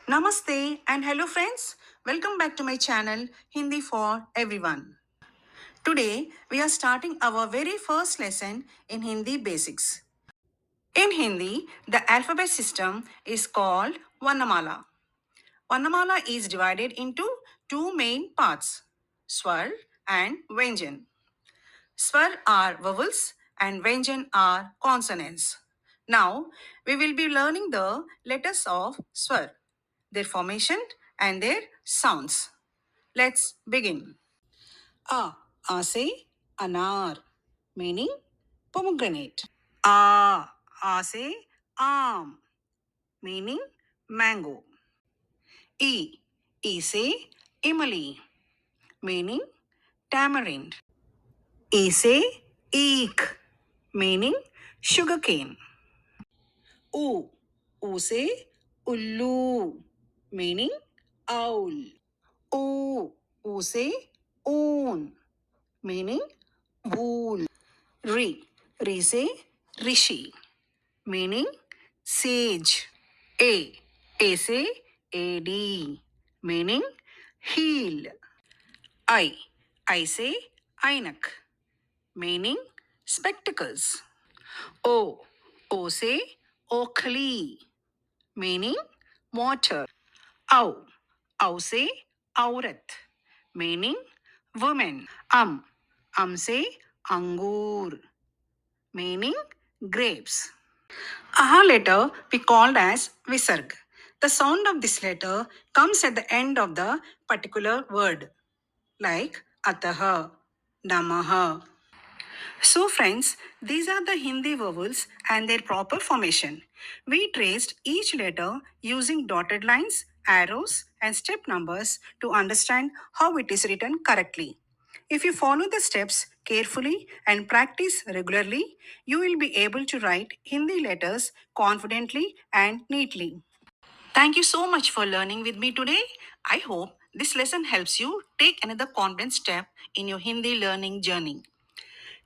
Namaste and hello friends. Welcome back to my channel Hindi for everyone. Today we are starting our very first lesson in Hindi basics. In Hindi, the alphabet system is called Varnamala. Varnamala is divided into two main parts, Swar and Vyanjan. Swar are vowels and Vyanjan are consonants. Now we will be learning the letters of Swar, their formation and their sounds. Let's begin. A say anar, meaning pomegranate. A say am, meaning mango. E say imali, meaning tamarind. E say eek, meaning sugarcane. U say ullu, meaning owl. U say oon, meaning wool. Re say rishi, meaning sage. A say ad, meaning heel. I say ainak, meaning spectacles. O say oakley, meaning water. Au say aurat, meaning woman. Say angur, meaning grapes. Aha letter we called as visarg. The sound of this letter comes at the end of the particular word, like ataha, namaha. So, friends, these are the Hindi vowels and their proper formation. We traced each letter using dotted lines, arrows, and step numbers to understand how it is written correctly. If you follow the steps carefully and practice regularly, you will be able to write Hindi letters confidently and neatly. Thank you so much for learning with me today. I hope this lesson helps you take another confident step in your Hindi learning journey.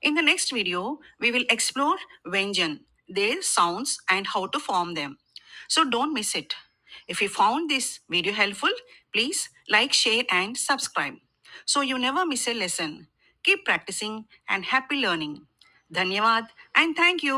In the next video, we will explore Vyanjan, their sounds, and how to form them. So don't miss it. If you found this video helpful, please like, share, and subscribe so you never miss a lesson. Keep practicing and happy learning. Dhanyavad and thank you.